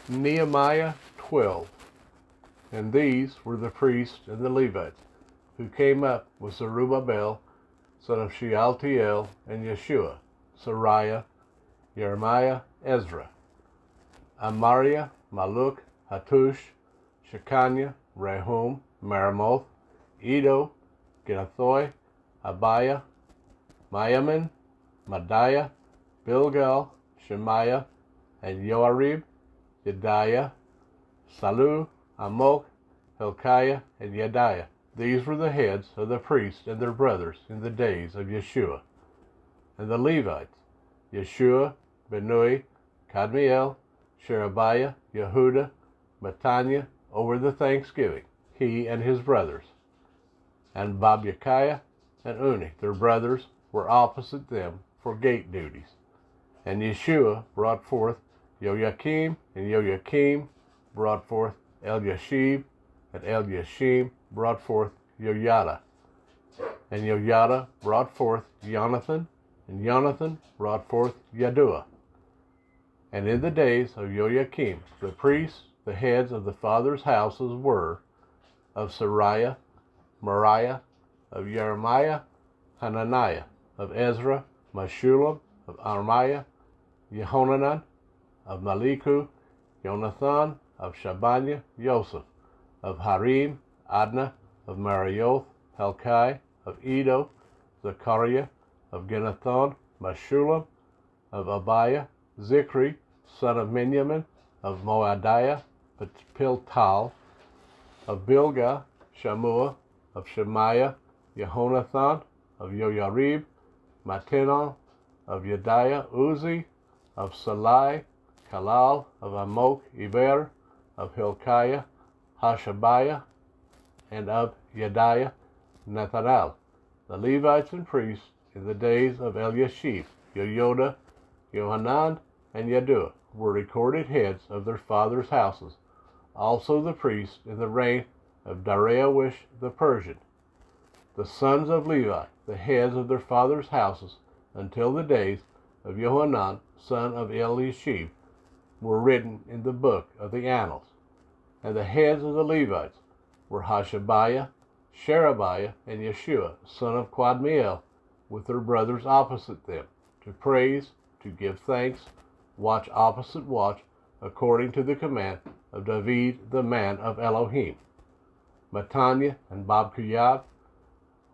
Nehemiah 12. And these were the priests and the Levites, who came up with Zerubbabel, son of Shealtiel, and Yeshua, Sariah, Jeremiah, Ezra, Amariah, Maluk, Hattush, Shechaniah, Rehum, Meremoth, Edo, Ginnathoi, Abiah, Mayamin, Madiah, Bilgal, Shemaiah, and Yoarib, Yediah, Salu, Amok, Hilkiah, and Yediah. These were the heads of the priests and their brothers in the days of Yeshua. And the Levites, Yeshua, Benui, Kadmiel, Sherebiah, Yehuda, Mattaniah, over the thanksgiving, he and his brothers. And Babyakiah and Uni, their brothers, were opposite them for gate duties. And Yeshua brought forth Joachim, and Joachim brought forth Eliashib, and Eliashib brought forth Joiada. And Joiada brought forth Jonathan, and Jonathan brought forth Yaddua. And in the days of Joachim, the priests, the heads of the fathers' houses were of Sariah, Moriah, of Jeremiah, Hananiah, of Ezra, Meshullam, of Armiah, Yehonanan, of Maliku, Jonathan, of Shabaniah, Joseph, of Harim, Adnah, of Marioth, Helkai, of Edo, Zechariah, of Ginnathon, Meshullam, of Abiah, Zikri, son of Miniamin, of Moadiah, Piltal, of Bilgah, Shammua, of Shemaiah, Jehonathan, of Yoyarib, Mattenah, of Yediah, Uzi, of Salai, Kalal, of Amok, Eber, of Hilkiah, Hashabiah, and of Yediah, Nethanel. The Levites and priests in the days of Eliashib, Yoyoda, Johanan, and Yaddua were recorded heads of their fathers' houses, also the priests in the reign of Dariawish the Persian. The sons of Levi, the heads of their fathers' houses, until the days of Johanan, son of Eliashib, were written in the book of the Annals. And the heads of the Levites were Hashabiah, Sherebiah, and Yeshua, son of Quadmiel, with their brothers opposite them, to praise, to give thanks, watch opposite watch, according to the command of David the man of Elohim. Mattaniah and Babkuyab,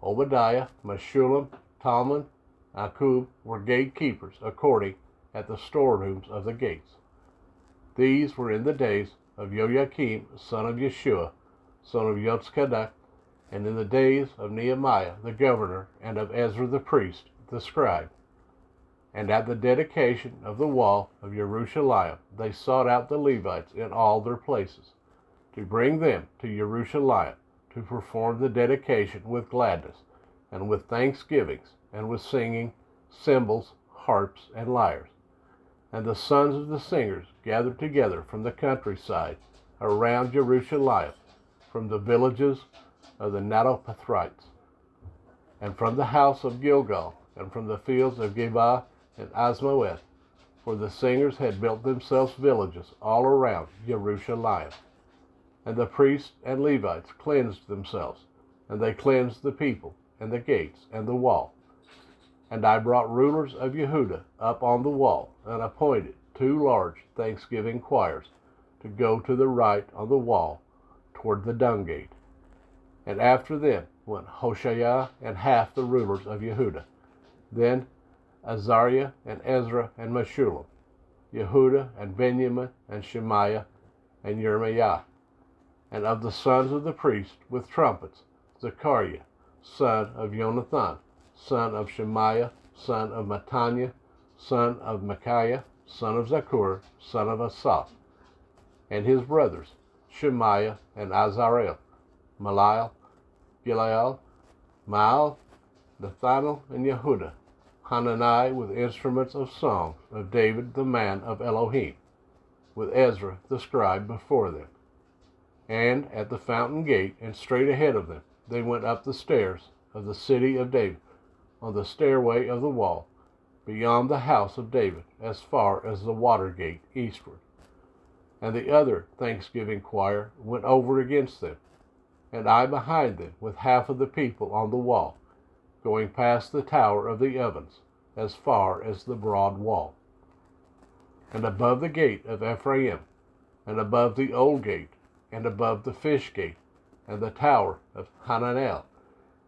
Obadiah, Meshullam, Talmon, Akub were gatekeepers according at the storerooms of the gates. These were in the days of Joachim, son of Yeshua, son of Yotzkadak, and in the days of Nehemiah the governor, and of Ezra the priest, the scribe. And at the dedication of the wall of Jerusalem, they sought out the Levites in all their places, to bring them to Jerusalem, to perform the dedication with gladness, and with thanksgivings, and with singing, cymbals, harps, and lyres. And the sons of the singers gathered together from the countryside around Jerusalem, from the villages of the Netophathrites, and from the house of Gilgal, and from the fields of Geba and Asmaweth, for the singers had built themselves villages all around Jerusalem. And the priests and Levites cleansed themselves, and they cleansed the people, and the gates, and the wall. And I brought rulers of Yehuda up on the wall, and appointed 2 large thanksgiving choirs to go to the right on the wall toward the dung gate. And after them went Hoshea and half the rulers of Yehuda. Then Azariah and Ezra and Meshullam, Yehuda and Benjamin and Shemaiah and Jeremiah. And of the sons of the priests with trumpets, Zechariah, son of Jonathan, son of Shemaiah, son of Mattaniah, son of Micaiah, son of Zakur, son of Asaph, and his brothers, Shemaiah and Azarel, Malil, Gileal, Maal, Nathanael, and Yehuda, Hanani with instruments of songs of David the man of Elohim, with Ezra the scribe before them. And at the fountain gate, and straight ahead of them, they went up the stairs of the city of David, on the stairway of the wall, beyond the house of David, as far as the water gate eastward. And the other thanksgiving choir went over against them, and I behind them with half of the people on the wall, going past the tower of the ovens, as far as the broad wall. And above the gate of Ephraim, and above the old gate, and above the fish gate, and the tower of Hananel,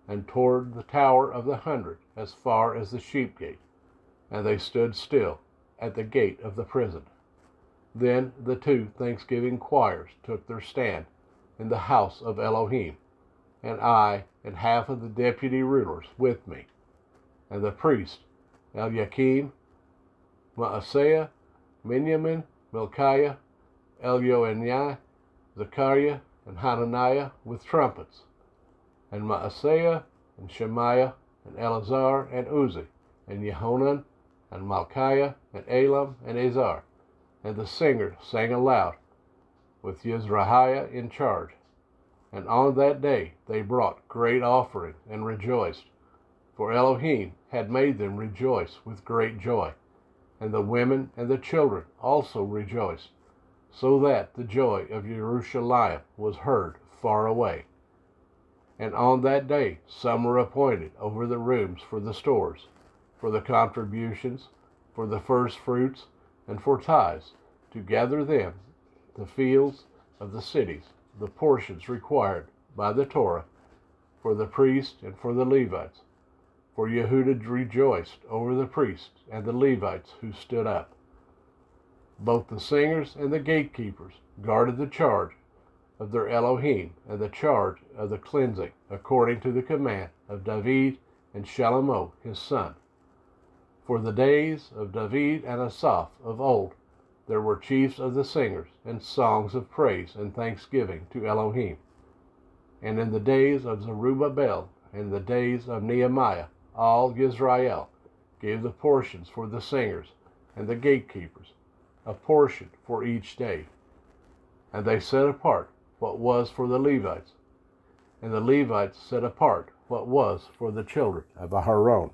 and toward the tower of the 100, as far as the sheep gate. And they stood still at the gate of the prison. Then the two thanksgiving choirs took their stand in the house of Elohim, and I and half of the deputy rulers with me, and the priest Eliakim, Maaseiah, Miniamin, Milkiah, Elioenai, Zechariah, and Hananiah with trumpets, and Maaseiah, and Shemaiah, and Eleazar, and Uzi, and Yehonan, and Malchiah, and Elam, and Azar. And the singers sang aloud, with Yezrahiah in charge. And on that day they brought great offering and rejoiced, for Elohim had made them rejoice with great joy. And the women and the children also rejoiced, so that the joy of Jerusalem was heard far away. And on that day some were appointed over the rooms for the stores, for the contributions, for the first fruits, and for tithes, to gather them, the fields of the cities, the portions required by the Torah, for the priests and for the Levites. For Yehuda rejoiced over the priests and the Levites who stood up. Both the singers and the gatekeepers guarded the charge of their Elohim and the charge of the cleansing, according to the command of David and Shalomo his son. For the days of David and Asaph of old, there were chiefs of the singers, and songs of praise and thanksgiving to Elohim. And in the days of Zerubbabel, and the days of Nehemiah, all Israel gave the portions for the singers and the gatekeepers, a portion for each day. And they set apart what was for the Levites, and the Levites set apart what was for the children of Aharon.